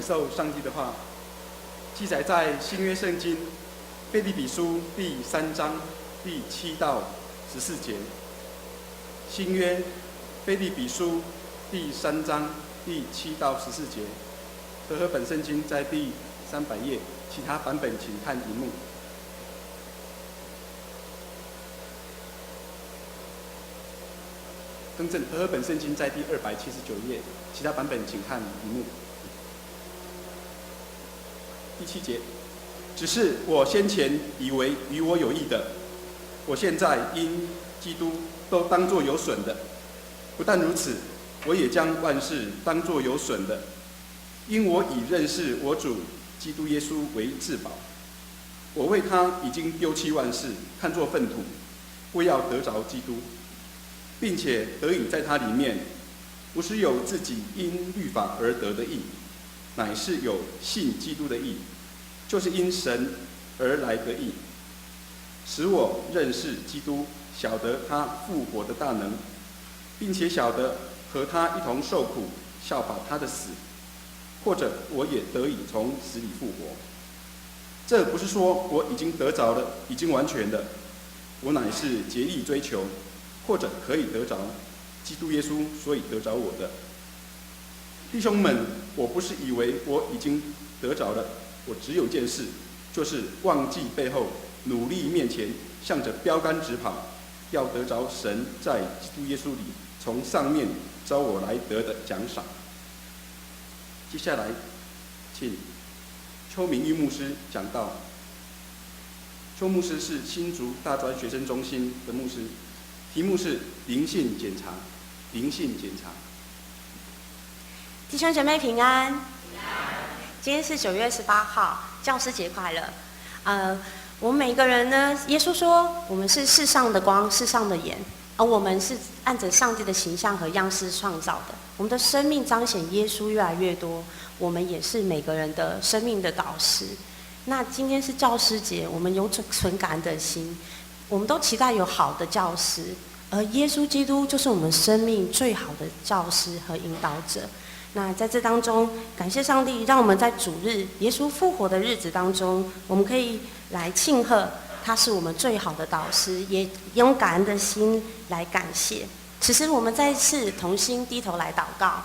受上帝的话，记载在新约圣经腓立比书第3章第7到14节。新约腓立比书第3章第7到14节。和合本圣经在第300页，其他版本请看荧幕。更正，和合本圣经在第279页，其他版本请看荧幕。第7节，只是我先前以为与我有益的，我现在因基督都当作有损的。不但如此，我也将万事当作有损的，因我以认识我主基督耶稣为至宝。我为他已经丢弃万事，看作粪土，为要得着基督，并且得以在他里面，不是有自己因律法而得的义，乃是有信基督的义，就是因神而来的义，使我认识基督，晓得他复活的大能，并且晓得和他一同受苦，效法他的死，或者我也得以从死里复活。这不是说我已经得着了，已经完全的，我乃是竭力追求，或者可以得着基督耶稣，所以得着我的。弟兄们，我不是以为我已经得着了，我只有件事，就是忘记背后，努力面前，向着标杆直跑，要得着神在基督耶稣里从上面招我来得的奖赏。接下来，请邱明玉牧师讲道。邱牧师是新竹大专学生中心的牧师，题目是灵性检查。灵性检查。弟兄姐妹平安。今天是9月18号，教师节快乐。我们每个人呢，耶稣说我们是世上的光，世上的盐，而我们是按着上帝的形象和样式创造的。我们的生命彰显耶稣越来越多，我们也是每个人的生命的导师。那今天是教师节，我们有存感恩的心，我们都期待有好的教师，而耶稣基督就是我们生命最好的教师和引导者。那在这当中，感谢上帝，让我们在主日耶稣复活的日子当中，我们可以来庆贺他是我们最好的导师，也用感恩的心来感谢。此时我们再一次同心低头来祷告。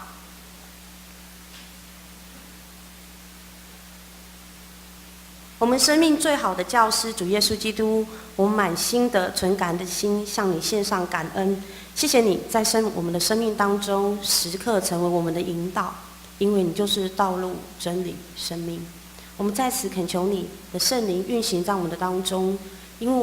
我们生命最好的教师主耶稣基督，我们满心的存感恩的心向你献上感恩。谢谢你在我们的生命当中时刻成为我们的引导，因为你就是道路、真理、生命。我们在此恳求你的圣灵运行在我们的当中，因为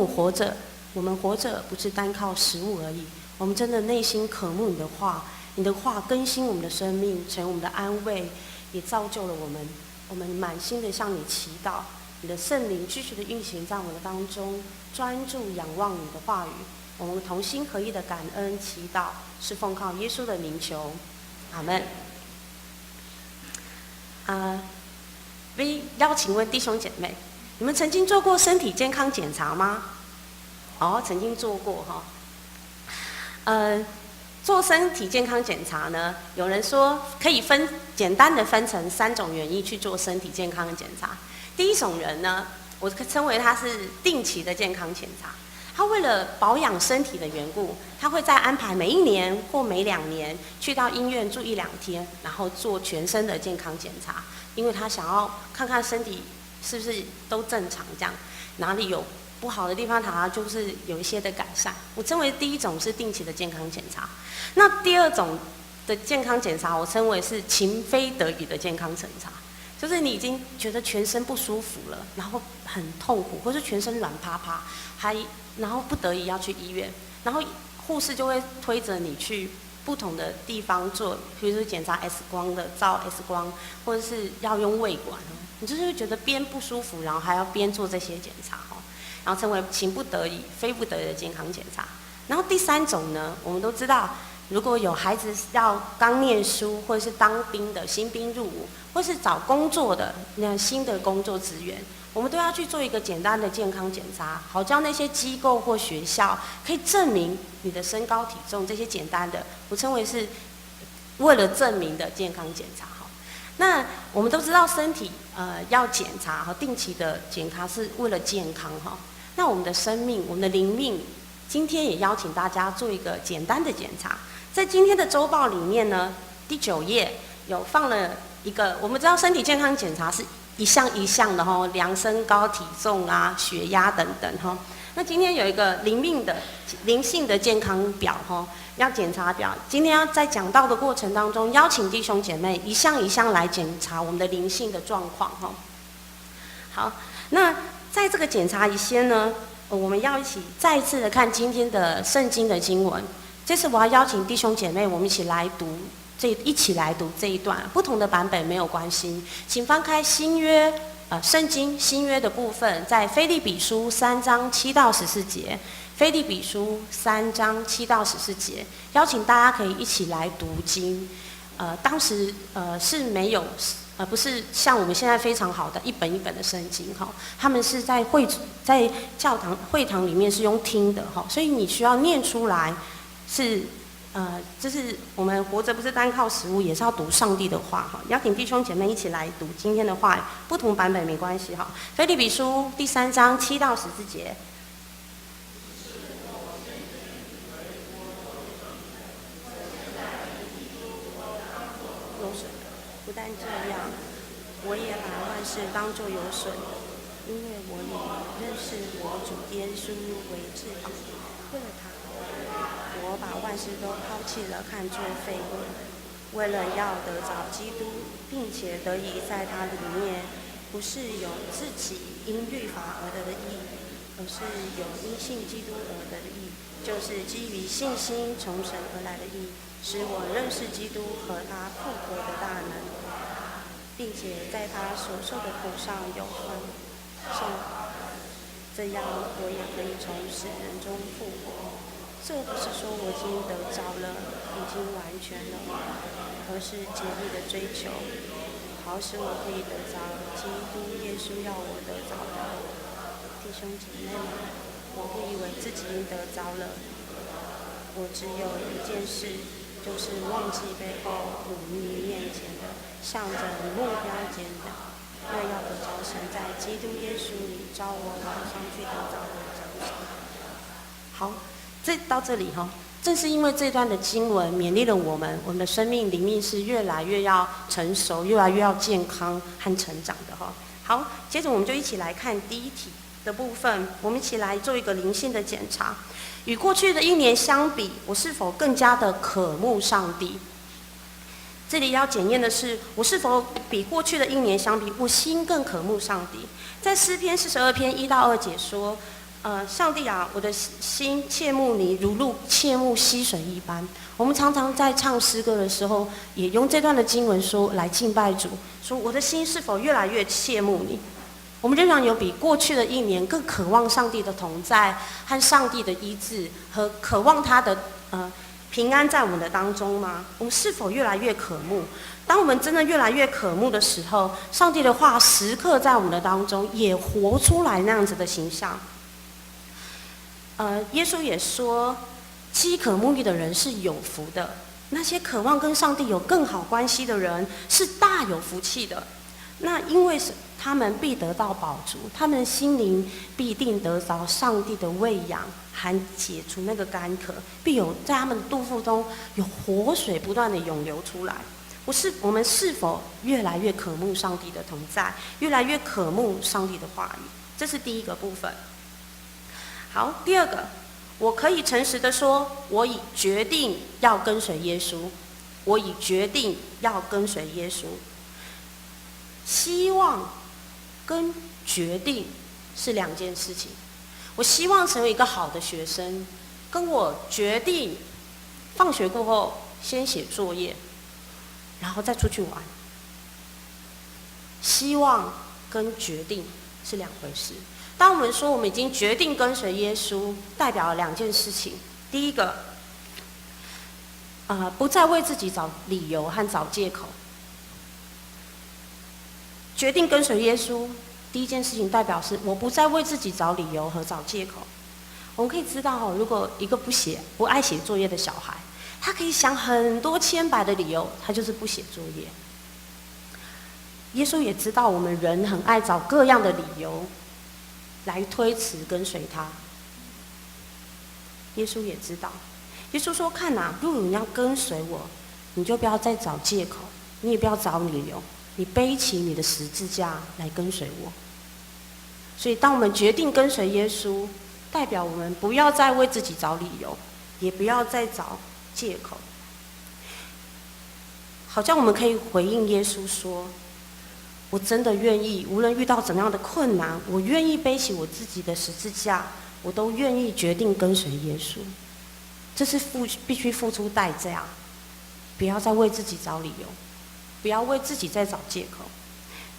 我们活着不是单靠食物而已，我们真的内心渴慕你的话，你的话更新我们的生命，成为我们的安慰，也造就了我们。我们满心的向你祈祷，你的圣灵继续的运行在我们的当中，专注仰望你的话语。我们同心合意的感恩祈祷，是奉靠耶稣的名求，阿们。邀请问弟兄姐妹，你们曾经做过身体健康检查吗？曾经做过哈。做身体健康检查呢，有人说可以简单的分成3种原因去做身体健康的检查。第一种人呢，我称为他是定期的健康检查。他为了保养身体的缘故，他会再安排每1年或每2年去到医院住1-2天，然后做全身的健康检查，因为他想要看看身体是不是都正常，这样哪里有不好的地方，他就是有一些的改善。我称为第一种是定期的健康检查。那第二种的健康检查，我称为是情非得已的健康检查。就是你已经觉得全身不舒服了，然后很痛苦，或是全身软趴趴，然后不得已要去医院，然后护士就会推着你去不同的地方做，比如说检查 X 光的照 X 光，或者是要用胃管，你就是会觉得边不舒服，然后还要边做这些检查，然后称为情不得已、非不得已的健康检查。然后第3种呢，我们都知道，如果有孩子要刚念书，或者是当兵的新兵入伍，或是找工作的新的工作职员，我们都要去做一个简单的健康检查，好叫那些机构或学校可以证明你的身高体重，这些简单的，我称为是为了证明的健康检查。那我们都知道身体要检查和定期的检查是为了健康哈。那我们的生命，我们的灵命，今天也邀请大家做一个简单的检查。在今天的周报里面呢，第9页有放了一个，我们知道身体健康检查是一项一项的哈，量身高、体重啊、血压等等哈。那今天有一个灵性的健康表哈，要检查表。今天要在讲道的过程当中，邀请弟兄姐妹一项一项来检查我们的灵性的状况哈。好，那在这个检查以前呢，我们要一起再一次的看今天的圣经的经文。这次我要邀请弟兄姐妹，我们一起来读这一段，不同的版本没有关系，请翻开新约。圣经新约的部分，在腓立比书3章7到14节，腓立比书3章7到14节，邀请大家可以一起来读经。当时是没有，不是像我们现在非常好的一本一本的圣经哈，他们是在教堂会堂里面是用听的哈，所以你需要念出来是。就是我们活着不是单靠食物，也是要读上帝的话哈。邀请弟兄姐妹一起来读今天的话，不同版本没关系哈。腓立比书第3章7到14节。有损，不但这样，我也把万事当作有损，因为我以认识我主耶稣为至宝，为了他。我把万事都抛弃了，看作废物，为了要得着基督，并且得以在他里面，不是有自己因律法而得的义，而是有因信基督而得的义，就是基于信心从神而来的义，使我认识基督和他复活的大能，并且在他所受的苦上有份，这样我也可以从死人中复活。这不是说我已经得着了，已经完全了，而是竭力的追求，好使我可以得着基督耶稣要我得着的。弟兄姐妹们，我不以为自己已得着了，我只有一件事，就是忘记背后，努力面前的，向着目标前的，为要得着神在基督耶稣里召我马上去得着的奖赏。好。到这里哈，正是因为这段的经文勉励了我们的生命灵命是越来越要成熟，越来越要健康和成长的哈。好，接着我们就一起来看第一题的部分，我们一起来做一个灵性的检查。与过去的1年相比，我是否更加的渴慕上帝？这里要检验的是，我是否比过去的1年相比，我心更渴慕上帝？在诗篇42篇1到2节说。上帝啊，我的心切慕你，如鹿切慕溪水一般。我们常常在唱诗歌的时候，也用这段的经文说来敬拜主，说我的心是否越来越切慕你？我们仍然有比过去的1年更渴望上帝的同在和上帝的医治，和渴望他的平安在我们的当中吗？我们是否越来越渴慕？当我们真的越来越渴慕的时候，上帝的话时刻在我们的当中也活出来那样子的形象。耶稣也说，饥渴慕义的人是有福的。那些渴望跟上帝有更好关系的人是大有福气的。那因为他们必得到饱足，他们的心灵必定得着上帝的喂养，还解除那个干渴，必有在他们的肚腹中有活水不断的涌流出来。我们是否越来越渴慕上帝的同在，越来越渴慕上帝的话语？这是第一个部分。好，第二个，我可以诚实的说，我已决定要跟随耶稣。我已决定要跟随耶稣。希望跟决定是2件事情。我希望成为一个好的学生，跟我决定放学过后先写作业，然后再出去玩。希望跟决定是2回事。当我们说我们已经决定跟随耶稣，代表了2件事情。第一个，不再为自己找理由和找借口。决定跟随耶稣，第一件事情代表是我不再为自己找理由和找借口。我们可以知道，如果一个不爱写作业的小孩，他可以想很多千百的理由，他就是不写作业。耶稣也知道我们人很爱找各样的理由来推辞跟随他。耶稣也知道，耶稣说：“看哪，如果你要跟随我，你就不要再找借口，你也不要找理由，你背起你的十字架来跟随我。”所以，当我们决定跟随耶稣，代表我们不要再为自己找理由，也不要再找借口。好像我们可以回应耶稣说：“我真的愿意，无论遇到怎么样的困难，我愿意背起我自己的十字架，我都愿意决定跟随耶稣。”这是必须付出代价，不要再为自己找理由，不要为自己再找借口。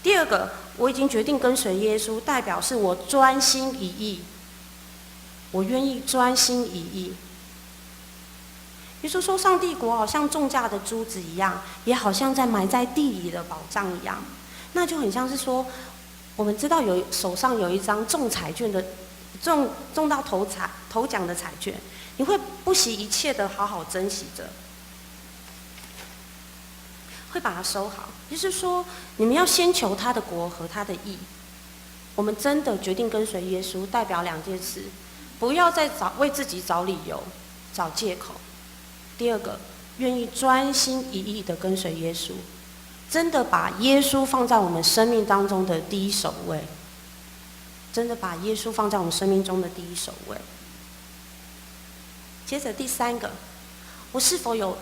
第二个，我已经决定跟随耶稣，代表是我专心一意，我愿意专心一意。耶稣说：“上帝国好像种下的珠子一样，也好像在埋在地里的宝藏一样。”那就很像是说，我们知道手上有一张中彩券的中到头奖的彩券，你会不惜一切的好好珍惜着，会把它收好。就是说，你们要先求他的国和他的义。我们真的决定跟随耶稣，代表两件事：不要再为自己找理由、找借口。第二个，愿意专心一意的跟随耶稣，真的把耶稣放在我们生命当中的第一首位。真的把耶稣放在我们生命中的第一首位。接着第三个，我是否有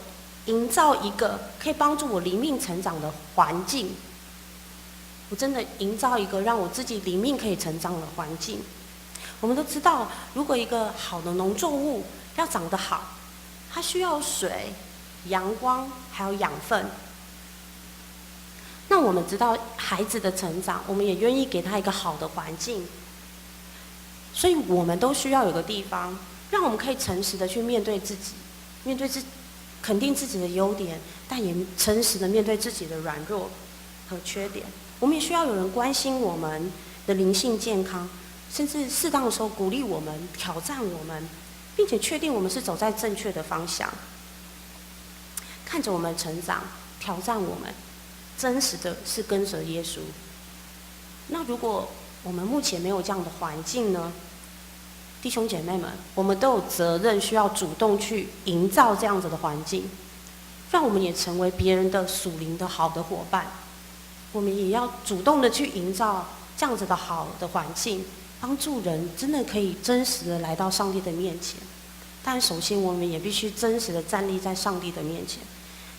营造一个可以帮助我灵命成长的环境？我真的营造一个让我自己灵命可以成长的环境。我们都知道，如果一个好的农作物要长得好，它需要水、阳光还有养分。那我们知道孩子的成长，我们也愿意给他一个好的环境。所以我们都需要有个地方，让我们可以诚实的去面对自己，肯定自己的优点，但也诚实的面对自己的软弱和缺点。我们也需要有人关心我们的灵性健康，甚至适当的时候鼓励我们、挑战我们，并且确定我们是走在正确的方向，看着我们成长，挑战我们，真实的是跟随耶稣。那如果我们目前没有这样的环境呢？弟兄姐妹们，我们都有责任需要主动去营造这样子的环境，让我们也成为别人的属灵的好的伙伴。我们也要主动的去营造这样子的好的环境，帮助人真的可以真实的来到上帝的面前。但首先我们也必须真实的站立在上帝的面前。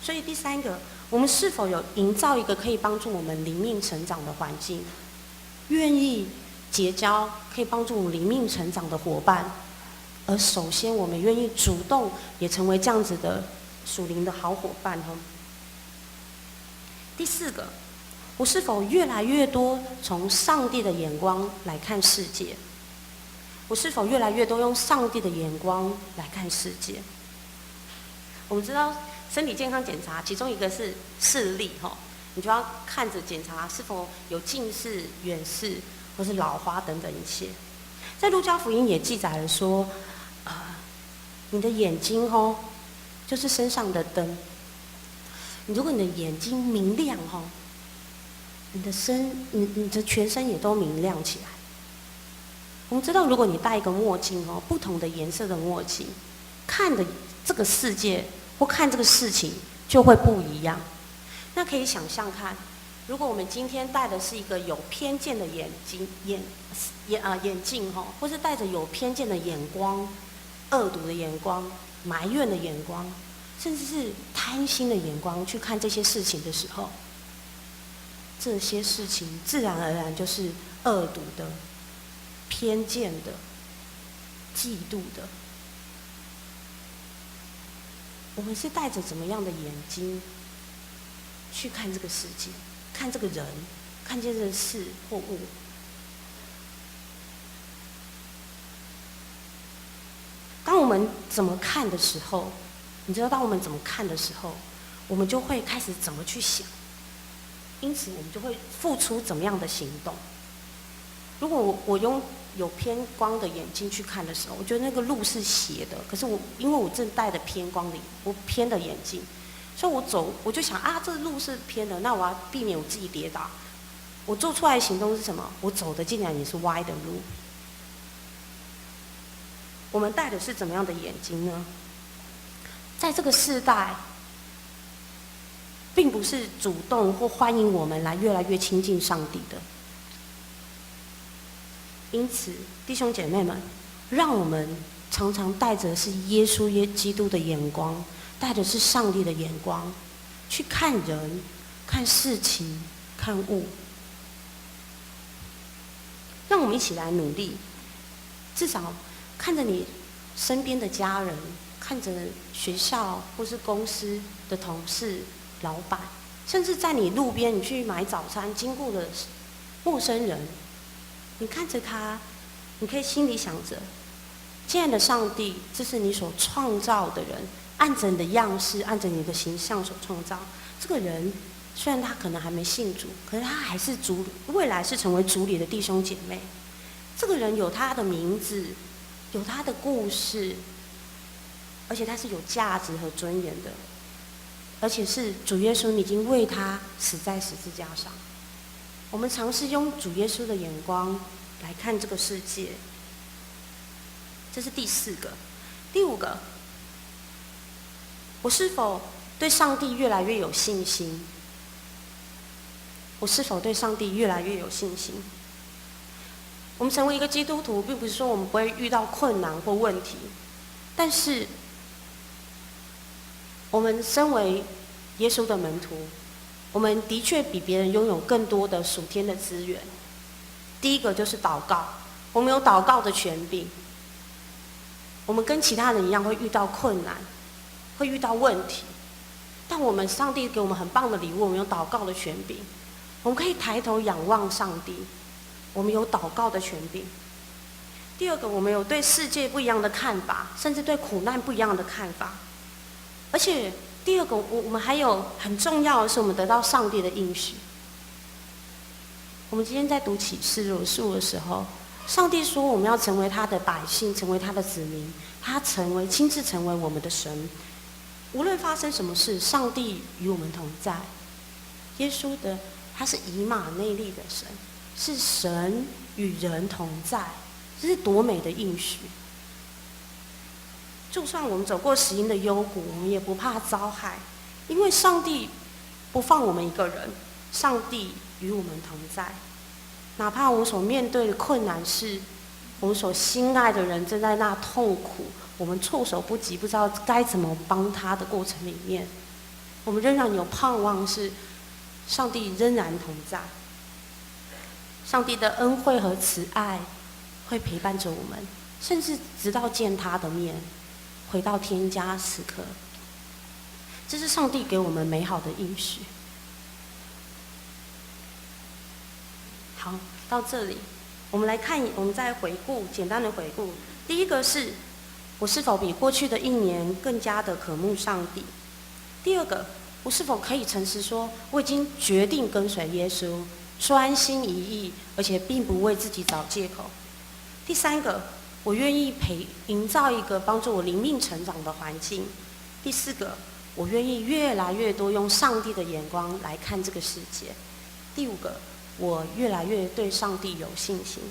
所以第三个，我们是否有营造一个可以帮助我们灵命成长的环境？愿意结交可以帮助我们灵命成长的伙伴，而首先我们愿意主动也成为这样子的属灵的好伙伴。第四个，我是否越来越多从上帝的眼光来看世界？我是否越来越多用上帝的眼光来看世界？我们知道身体健康检查其中一个是视力，你就要看着检查是否有近视、远视或是老花等等一切。在路加福音也记载了说，你的眼睛就是身上的灯。如果你的眼睛明亮你的全身也都明亮起来。我们知道，如果你戴一个墨镜不同的颜色的墨镜，看的这个世界或看这个事情就会不一样。那可以想象看，如果我们今天戴的是一个有偏见的眼镜或是带着有偏见的眼光、恶毒的眼光、埋怨的眼光，甚至是贪心的眼光去看这些事情的时候，这些事情自然而然就是恶毒的、偏见的、嫉妒的。我们是带着怎么样的眼睛去看这个世界，看这个人，看这件事或物？当我们怎么看的时候，你知道，当我们怎么看的时候，我们就会开始怎么去想，因此我们就会付出怎么样的行动。如果我用有偏光的眼睛去看的时候，我觉得那个路是斜的，可是因为我正戴着偏的眼镜，所以我就想这路是偏的，那我要避免我自己跌倒，我做出来的行动是什么？我走的竟然也是歪的路。我们戴的是怎么样的眼睛呢？在这个世代，并不是主动或欢迎我们来越来越亲近上帝的。因此，弟兄姐妹们，让我们常常带着是耶稣基督的眼光，带的是上帝的眼光，去看人、看事情、看物。让我们一起来努力，至少看着你身边的家人，看着学校或是公司的同事、老板，甚至在你路边你去买早餐经过的陌生人，你看着他，你可以心里想着：亲爱的上帝，这是你所创造的人，按着你的样式，按着你的形象所创造。这个人虽然他可能还没信主，可是他还是未来是成为主里的弟兄姐妹。这个人有他的名字，有他的故事，而且他是有价值和尊严的，而且是主耶稣已经为他死在十字架上。我们尝试用主耶稣的眼光来看这个世界。这是第4个。第5个，我是否对上帝越来越有信心？我是否对上帝越来越有信心？我们成为一个基督徒，并不是说我们不会遇到困难或问题，但是我们身为耶稣的门徒，我们的确比别人拥有更多的属天的资源。第一个就是祷告，我们有祷告的权柄。我们跟其他人一样会遇到困难，会遇到问题，但我们上帝给我们很棒的礼物，我们有祷告的权柄，我们可以抬头仰望上帝，我们有祷告的权柄。第2个，我们有对世界不一样的看法，甚至对苦难不一样的看法。而且第2个，我们还有很重要的是，我们得到上帝的应许。我们今天在读启示录的时候，上帝说我们要成为他的百姓，成为他的子民，他亲自成为我们的神。无论发生什么事，上帝与我们同在。耶稣他是以马内利的神，是神与人同在，这是多美的应许。就算我们走过死荫的幽谷，我们也不怕遭害，因为上帝不放我们一个人，上帝与我们同在。哪怕我们所面对的困难是，我们所心爱的人正在那痛苦，我们措手不及，不知道该怎么帮他的过程里面，我们仍然有盼望，是上帝仍然同在。上帝的恩惠和慈爱会陪伴着我们，甚至直到见他的面，回到天家时刻。这是上帝给我们美好的应许。好，到这里，我们来看，我们再简单的回顾。第一个是，我是否比过去的1年更加的渴慕上帝？第2个，我是否可以诚实说，我已经决定跟随耶稣，专心一意，而且并不为自己找借口？第3个，我愿意营造一个帮助我灵命成长的环境。第4个，我愿意越来越多用上帝的眼光来看这个世界。第5个，我越来越对上帝有信心。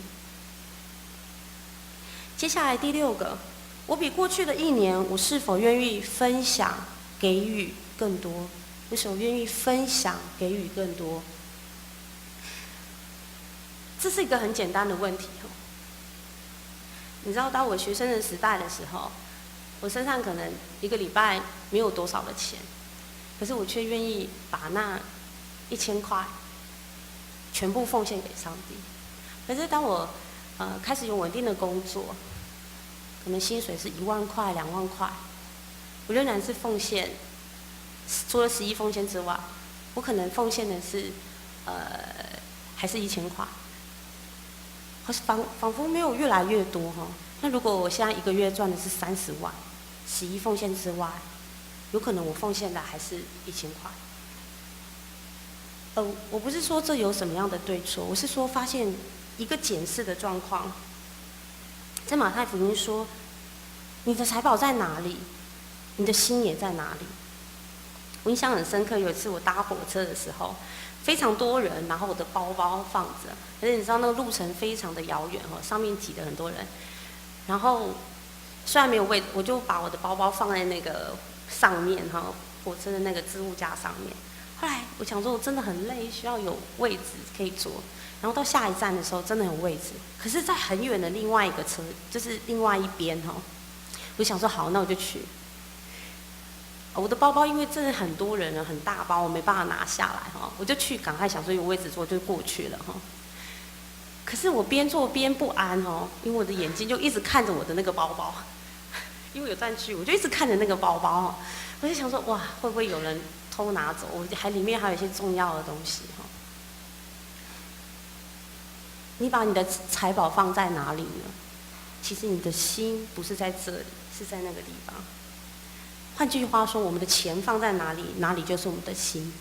接下来第6个，我比过去的1年，我是否愿意分享、给予更多？我是否愿意分享、给予更多？这是一个很简单的问题。你知道，当我学生的时代的时候，我身上可能1个礼拜没有多少的钱，可是我却愿意把那1000块全部奉献给上帝。可是当我开始有稳定的工作，可能薪水是1万块、2万块，我仍然是奉献。除了11奉献之外，我可能奉献的是还是1000块，可是仿佛没有越来越多哈。那如果我现在1个月赚的是30万，11奉献之外，有可能我奉献的还是1000块。我不是说这有什么样的对错，我是说发现一个检视的状况。在马太福音说，你的财宝在哪里，你的心也在哪里。我印象很深刻，有一次我搭火车的时候，非常多人，然后我的包包放着，可是你知道那个路程非常的遥远哦，上面挤了很多人，然后虽然没有位置，我就把我的包包放在那个上面哈，火车的那个置物架上面。后来我想说，我真的很累，需要有位置可以坐。然后到下一站的时候，真的有位置，可是，在很远的另外一个车，就是另外一边哈。我想说，好，那我就去。我的包包因为真的很多人了，很大包，我没办法拿下来哈，我就去赶快想说有位置坐就过去了哈。可是我边做边不安哦，因为我的眼睛就一直看着我的那个包包，因为有站区，我就一直看着那个包包哦，我就想说哇，会不会有人偷拿走？里面还有一些重要的东西哈。你把你的财宝放在哪里呢？其实你的心不是在这里，是在那个地方。换句话说，我们的钱放在哪里，哪里就是我们的心。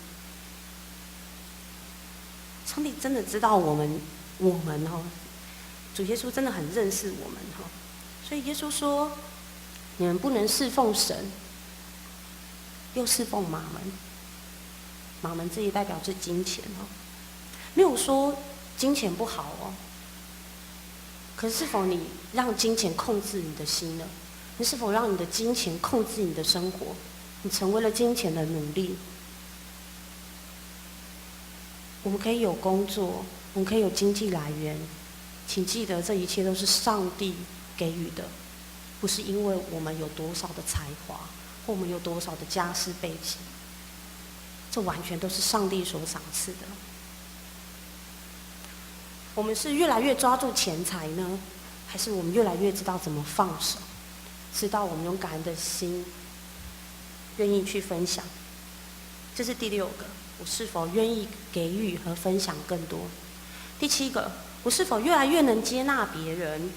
上帝真的知道我们哦，主耶稣真的很认识我们哈，所以耶稣说，你们不能侍奉神，又侍奉马门。马门这里代表是金钱哦，没有说金钱不好哦，可是否你让金钱控制你的心呢？你是否让你的金钱控制你的生活？你成为了金钱的奴隶。我们可以有工作，我们可以有经济来源，请记得这一切都是上帝给予的，不是因为我们有多少的才华，或我们有多少的家世背景，这完全都是上帝所赏赐的。我们是越来越抓住钱财呢，还是我们越来越知道怎么放手，知道我们用感恩的心，愿意去分享？这是第6个，我是否愿意给予和分享更多？第7个，我是否越来越能接纳别人？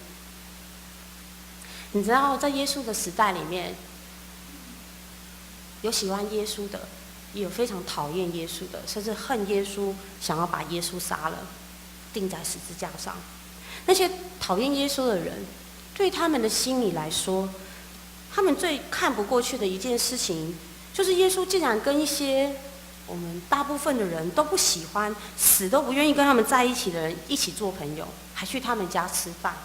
你知道，在耶稣的时代里面，有喜欢耶稣的，也有非常讨厌耶稣的，甚至恨耶稣，想要把耶稣杀了，钉在十字架上。那些讨厌耶稣的人，对他们的心里来说，他们最看不过去的一件事情，就是耶稣竟然跟一些我们大部分的人都不喜欢、死都不愿意跟他们在一起的人一起做朋友，还去他们家吃饭。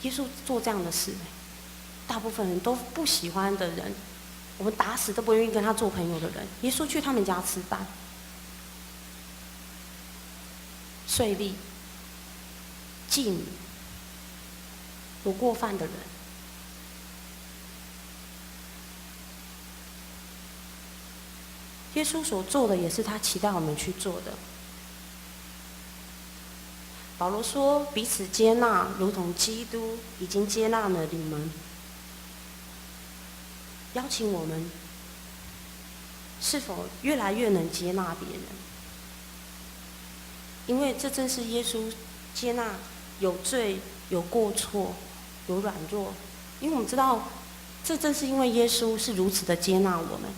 耶稣做这样的事，大部分人都不喜欢的人，我们打死都不愿意跟他做朋友的人，耶稣去他们家吃饭。税吏、妓女、有过犯的人，耶稣所做的也是他期待我们去做的。保罗说：“彼此接纳，如同基督已经接纳了你们。”邀请我们，是否越来越能接纳别人？因为这正是耶稣接纳有罪、有过错、有软弱。因为我们知道，这正是因为耶稣是如此的接纳我们，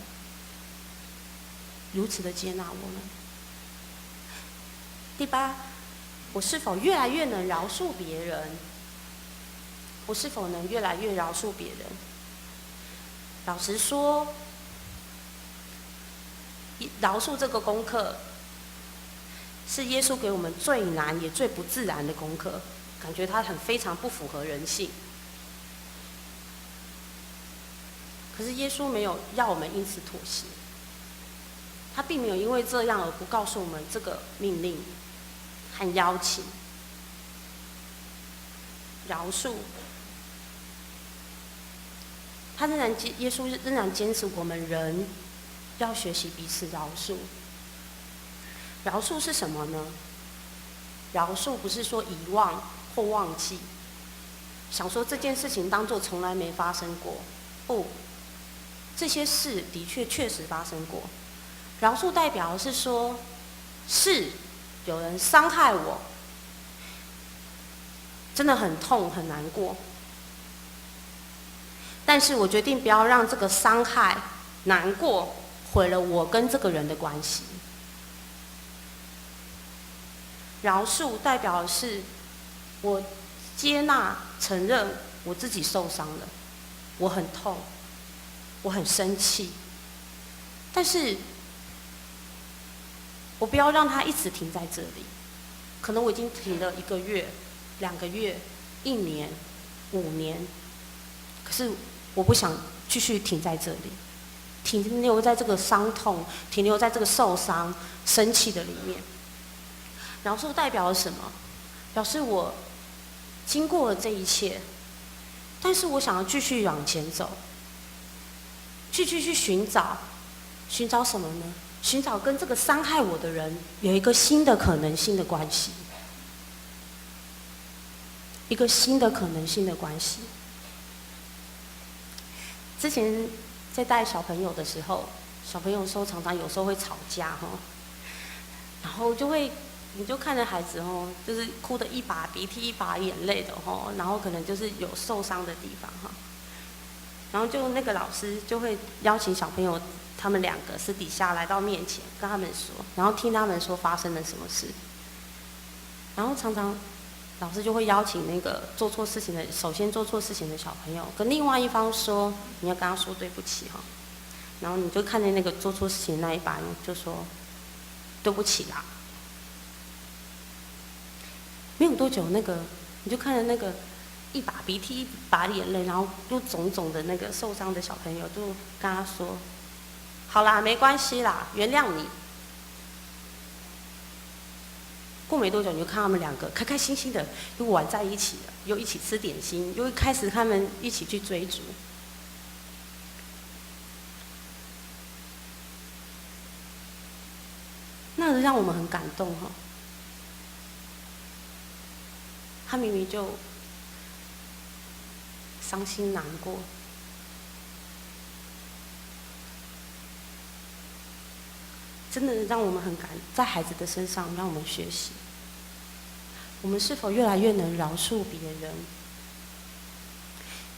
如此的接纳我们。第8，我是否越来越能饶恕别人？我是否能越来越饶恕别人？老实说，饶恕这个功课，是耶稣给我们最难也最不自然的功课，感觉它非常不符合人性。可是耶稣没有要我们因此妥协，他并没有因为这样而不告诉我们这个命令和邀请。饶恕，耶稣仍然坚持我们人要学习彼此饶恕。饶恕是什么呢？饶恕不是说遗忘或忘记，想说这件事情当作从来没发生过。不，这些事的确实发生过。饶恕代表的是说，是有人伤害我，真的很痛很难过，但是我决定不要让这个伤害、难过毁了我跟这个人的关系。饶恕代表的是我接纳、承认我自己受伤了，我很痛，我很生气，但是我不要让它一直停在这里。可能我已经停了1个月、2个月、1年、5年，可是我不想继续停在这里，停留在这个伤痛，停留在这个受伤、生气的里面。饶恕代表了什么？表示我经过了这一切，但是我想要继续往前走，继续去寻找什么呢？寻找跟这个伤害我的人有一个新的可能性的关系，一个新的可能性的关系。之前在带小朋友的时候，小朋友说常常有时候会吵架哈，然后你就看着孩子哦，就是哭得一把鼻涕一把眼泪的哈，然后可能就是有受伤的地方哈，然后就那个老师就会邀请小朋友他们2个私底下来到面前跟他们说，然后听他们说发生了什么事，然后常常老师就会邀请那个首先做错事情的小朋友跟另外一方说，你要跟他说对不起哈，然后你就看见那个做错事情的那一把，你就说对不起啦。没有多久，你就看着那个一把鼻涕一把眼泪，然后又肿肿的那个受伤的小朋友，就跟他说：“好啦，没关系啦，原谅你。”过没多久，你就看他们2个开开心心的又玩在一起了，又一起吃点心，又开始他们一起去追逐。那让我们很感动哈。他明明就伤心难过，真的让我们很在孩子的身上让我们学习，我们是否越来越能饶恕别人？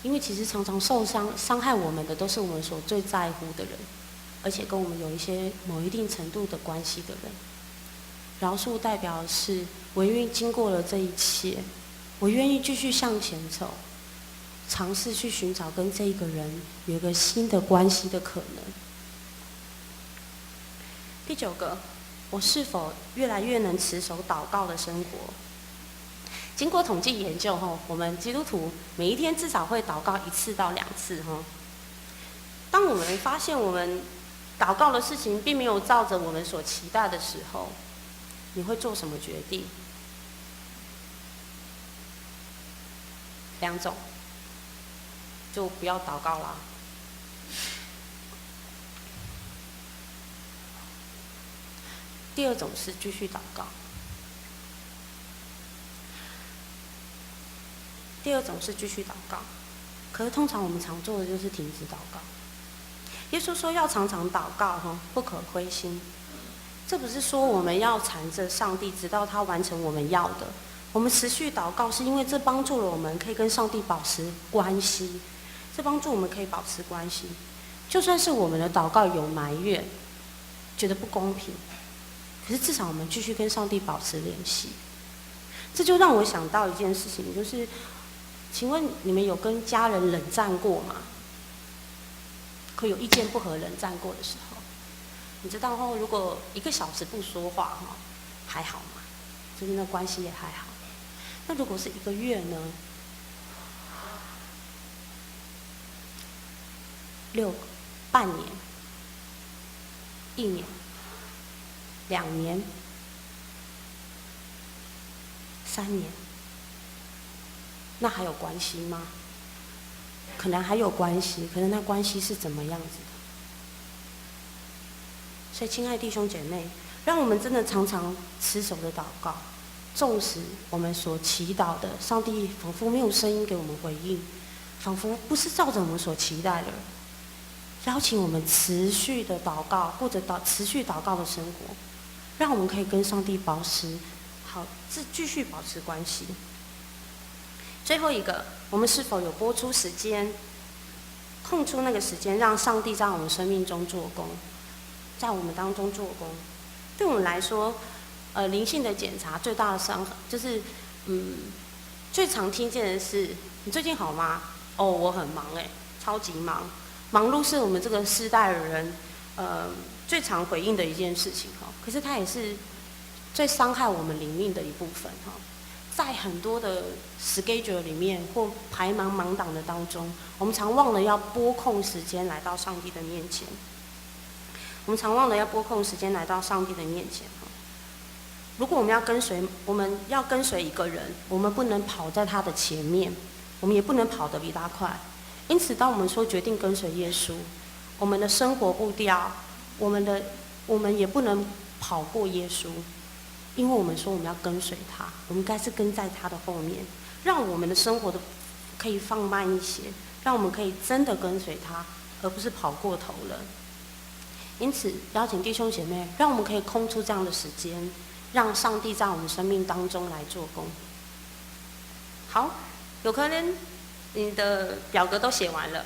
因为其实常常伤害我们的都是我们所最在乎的人，而且跟我们有某一定程度的关系的人。饶恕代表的是我愿意经过了这一切，我愿意继续向前走，尝试去寻找跟这个人有一个新的关系的可能。第9个，我是否越来越能持守祷告的生活？经过统计研究后，我们基督徒每一天至少会祷告1次到2次哈。当我们发现我们祷告的事情并没有照着我们所期待的时候，你会做什么决定？2种，就不要祷告啦。第2种是继续祷告。第2种是继续祷告，可是通常我们常做的就是停止祷告。耶稣说要常常祷告哈，不可灰心。这不是说我们要缠着上帝，直到他完成我们要的。我们持续祷告，是因为这帮助了我们可以跟上帝保持关系，这帮助我们可以保持关系。就算是我们的祷告有埋怨，觉得不公平，可是至少我们继续跟上帝保持联系。这就让我想到一件事情，就是请问你们有跟家人冷战过吗？可有意见不合冷战过的时候，你知道后，如果1个小时不说话哈，还好嘛，就是那关系也还好。那如果是1个月呢半年、1年、2年、3年，那还有关系吗？可能还有关系，可是那关系是怎么样子的？所以，亲爱的弟兄姐妹，让我们真的常常持守的祷告，纵使我们所祈祷的，上帝仿佛没有声音给我们回应，仿佛不是照着我们所期待的，邀请我们持续的祷告，或者持续祷告的生活，让我们可以跟上帝继续保持关系。最后一个，我们是否有拨出时间，空出那个时间，让上帝在我们生命中做工，在我们当中做工？对我们来说，灵性的检查最大的伤害就是，最常听见的是：你最近好吗？哦，我很忙超级忙。忙碌是我们这个世代的人，最常回应的一件事情哈。可是它也是最伤害我们灵命的一部分哈。在很多的 schedule 里面或排忙档的当中，我们常忘了要拨空时间来到上帝的面前。我们常忘了要拨空时间来到上帝的面前哈。如果我们要跟随一个人，我们不能跑在他的前面，我们也不能跑得比他快。因此，当我们说决定跟随耶稣，我们的生活步调，我们也不能跑过耶稣，因为我们说我们要跟随他，我们应该是跟在他的后面，让我们的生活的可以放慢一些，让我们可以真的跟随他，而不是跑过头了。因此，邀请弟兄姐妹，让我们可以空出这样的时间，让上帝在我们生命当中来做工。好，有可能你的表格都写完了，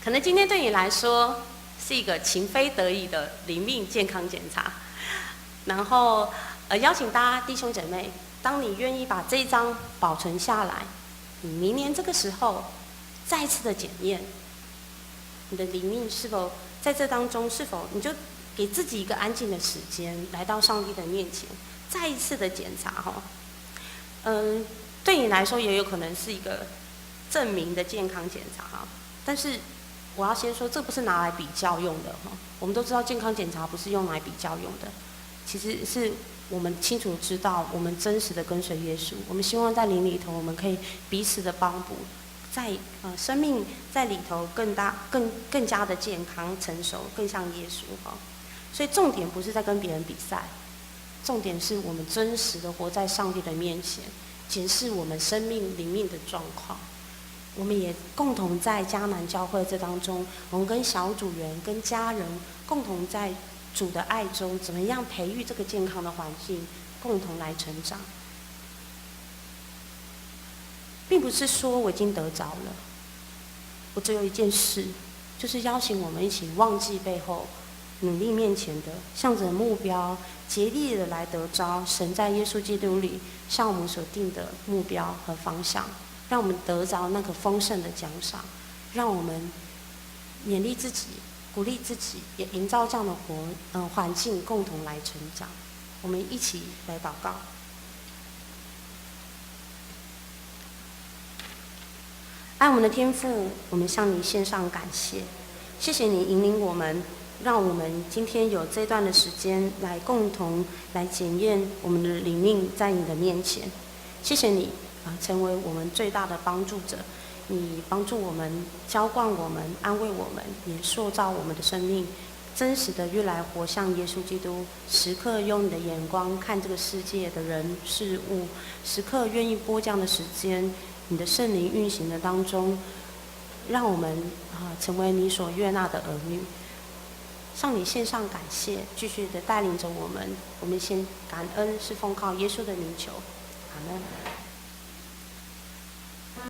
可能今天对你来说是一个情非得已的灵命健康检查。然后，邀请大家弟兄姐妹，当你愿意把这一张保存下来，你明年这个时候再次的检验，你的灵命是否在这当中，是否你就给自己一个安静的时间，来到上帝的面前，再一次的检查哈。对你来说也有可能是一个证明的健康检查哈，但是我要先说，这不是拿来比较用的哈。我们都知道健康检查不是用来比较用的，其实是我们清楚知道我们真实的跟随耶稣。我们希望在灵里头，我们可以彼此的帮补，在生命在里头更加的健康成熟，更像耶稣哈。所以重点不是在跟别人比赛，重点是我们真实的活在上帝的面前，检视我们生命灵命的状况。我们也共同在迦南教会这当中，我们跟小组员、跟家人共同在主的爱中，怎么样培育这个健康的环境，共同来成长。并不是说我已经得着了，我只有一件事，就是邀请我们一起忘记背后，努力面前的，向着目标，竭力的来得着神在耶稣基督里向我们所定的目标和方向，让我们得着那个丰盛的奖赏，让我们勉励自己，鼓励自己，也营造这样的环境，共同来成长。我们一起来祷告。爱我们的天父，我们向你献上感谢，谢谢你引领我们，让我们今天有这段的时间来共同来检验我们的灵命在你的面前。谢谢你成为我们最大的帮助者，你帮助我们，浇灌我们，安慰我们，也塑造我们的生命，真实的越来活像耶稣基督，时刻用你的眼光看这个世界的人事物，时刻愿意拨这样的时间，你的圣灵运行的当中，让我们成为你所悦纳的儿女。向你献上感谢，继续的带领着我们。我们先感恩，是奉靠耶稣的名求，阿门。